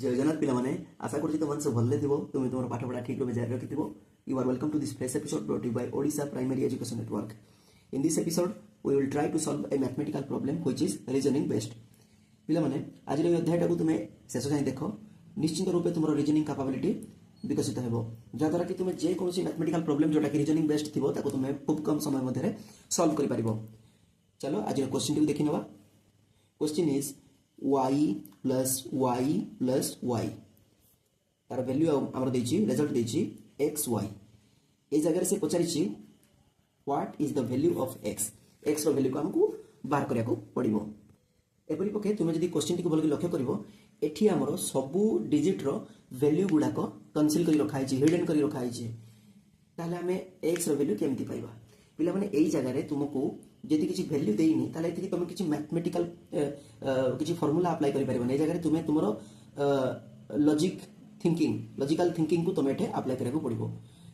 जय जगन्नाथ पिलाने आशा करुँच तुम सब भले थो तुम तुम पाठ पढ़ा ठीक भाव जारी रखि you are welcome to this fresh episode brought you by Odisha primary education network. In this episode we will try to solve a mathematical problem which is reasoning based. पिलाने आज अध्याय को तुम शेष जाए देख निश्चित रूपे तुम रीजनिंग कैपेबिलिटी विकसित हो जहाद्वारा कि तुम जेकोसी मैथमेटिकल प्रॉब्लम जोटा कि रीजनिंग बेस्ड थी तुम खूब कम समय मध्य सॉल्व कर। चलो आज क्वेश्चन टी देखी ना। Question is y plus y plus y तार वैल्यू आमर देछि रिजल्ट देछि xy ए जगह से पचारिछि what is the value of x x रो वैल्यू को हमकु बाहर करिया को पड़िबो। एपरि पके तुमे जदि क्वेश्चन टी को भलके लक्ष्य करिवो एठी हमर सबु डिजिट रो वैल्यू गुडा को कनसील करि रखा हिछि हिडन करि रखा हिछि ताले हमें x रो वैल्यू केमति पाइबा। पिला माने एई जगह रे तुमको जदि किसी वैल्यू देइनी ताले एथि तुम किसी मैथमेटिकल किसी फार्मूला अप्लाई करि परिबो। ए जगह रे तुमे तुमरो लॉजिकल थिंकिंग को तुम एठे अप्लाई करिया को पड़िबो।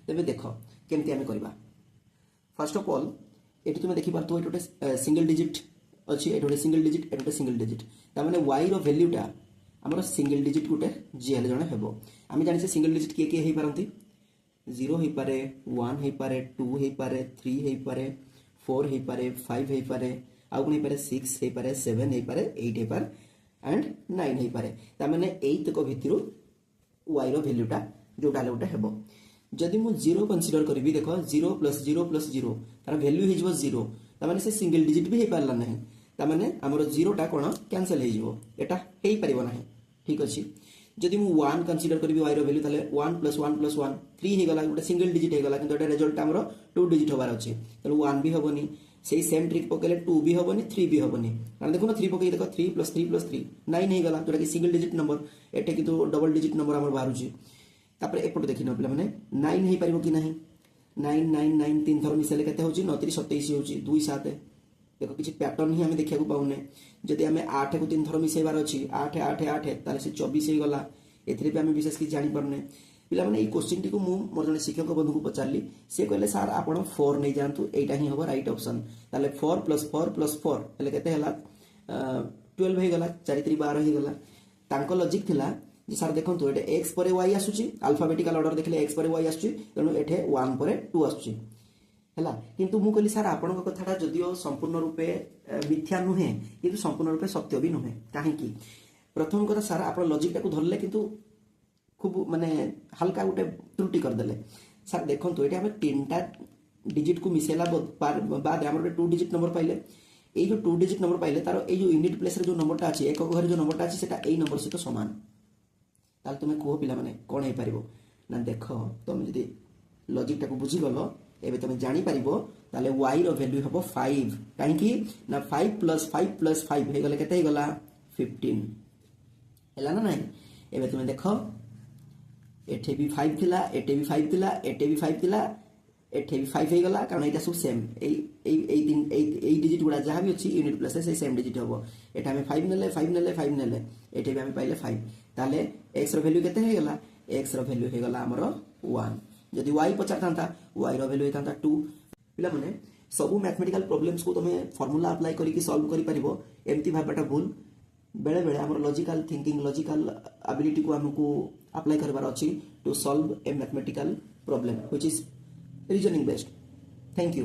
तबे देखो केमति हमें करबा। फर्स्ट ऑफ ऑल एठी तुमे देखि पारतो एठोटे सिंगल डिजिट अछि एठोटे सिंगल डिजिट एठोटे सिंगल डिजिट ता माने y रो वैल्यूटा हमरो सिंगल डिजिट गुटे gl जणे हेबो। आमे जानि से सिंगल डिजिट के हेइ पारंती 0 हेइ पारे 1 हेइ पारे 2 हेइ पारे 3 हेइ पारे 4 हेइ पारे 5 हेइ पारे आउ कोन हेइ पारे 6 हेइ पारे 7 हेइ पारे 8 हेइ पारे एंड 9 हेइ पारे ता माने 8 को भितिरु y रो वैल्यूटा जोटा लेउटा हेबो। जदि मु 0 कंसीडर करबी देखो 0 + 0 + 0 तार वैल्यू हेइ जबो 0 ता माने से सिंगल डिजिट भी हेइ पारला नाही ता माने हमरो 0 टा कोन कैंसिल हेइ जबो एटा हेइ परिबो नाही। ठीक अछि जदि मु 1 कंसीडर करबी y रो वैल्यू ताले 1 + 1 + 1 3 हे गला गोटे सिंगल डिजिट हे गला किंतु एटा रिजल्ट हमरो 2 डिजिट होबार अछि ताले 1 भी होबनी सेही सेम ट्रिक पकेले 2 भी होबनी 3 भी होबनी कारण देखो ना 3 पके देखो 3 + 3 + 3 9 हे गला जोटा कि सिंगल डिजिट नंबर एटे किंतु डबल डिजिट नंबर हमर बाहरुची। तापर एपट देखिनो पिला माने 9 हे परिबो कि नाही 9 9 9 तीन थर मिसेले केते होची 9 3 27 होची 2 7 देखो किछि पैटर्न ही हमें देखिया को पाउने जदि हमें 8 को तीन थर मिसेबार अछि 8 8 8 ताले से 24 हे गला एथिरे पे हमें विशेष कि जानि परने। पिला माने ई क्वेश्चन टी को मु मोर जने शिक्षक बंधु को पचारली से कहले सर आपण 4 नै जानतु एटा ही होबो राइट ऑप्शन ताले 4 + 4 + 4 हले केते हला 12 हे गला 4 3 12 हे गला। तांको लॉजिक थिला जे सर देखंतु एटे x परे y आसुची अल्फाबेटिकल ऑर्डर देखले x परे y आसुची तनु एठे 1 परे 2 आसुची हला किंतु मु कहली सर आपण को कथाटा जदियो संपूर्ण रूपे मिथ्या नुहे किंतु संपूर्ण रूपे सत्य भी नुहे काहे कि प्रथम कथा सर आपण लॉजिक टा को धरले किंतु खूब माने हल्का गोटे त्रुटि कर देले सर देखंतु एटा हम तीनटा डिजिट को मिसेला बाद हमर 2 डिजिट नंबर पाइले ए जो 2 डिजिट नंबर पाइले तारो ए जो यूनिट प्लेस रे जो नंबरटा अछि एक घर जो नंबरटा अछि सेटा ए नंबर सहित समान ताल तुमे को पिला माने कोन हे परिबो ना देखो तुम जदी लॉजिक टा को बुझी गलो एबे तुमे जानि परिबो ताले y रो वैल्यू हबो 5 काहे कि ना 5 + 5 + 5 हे गले केते हे गला 15 हला ना नाही। एबे तुमे देखो एठे भी 5 थिला एठे भी 5 थिला एठे भी 5 थिला एठे भी 5 हे गला कारण एटा सब सेम ए डिजिट गुडा जहां भी अछि यूनिट प्लस से सेम डिजिट हबो एटा हमें 5 नेले 5 नेले 5 नेले एठे भी हमें पाइले 5 ताले x रो वैल्यू केते हे गला x रो वैल्यू हे गला हमरो 1 जदि y पचार थांता y रो वैल्यू हेतांता 2। पिला माने सब मैथमेटिकल प्रॉब्लम्स को तुमे फार्मूला अप्लाई करी कि सॉल्व करि परिबो एम्ति भाबटा भूल बेले बेले हमर लॉजिकल थिंकिंग लॉजिकल एबिलिटी को हमको अप्लाई करबार अछि to solve a mathematical problem which is reasoning based. Thank you.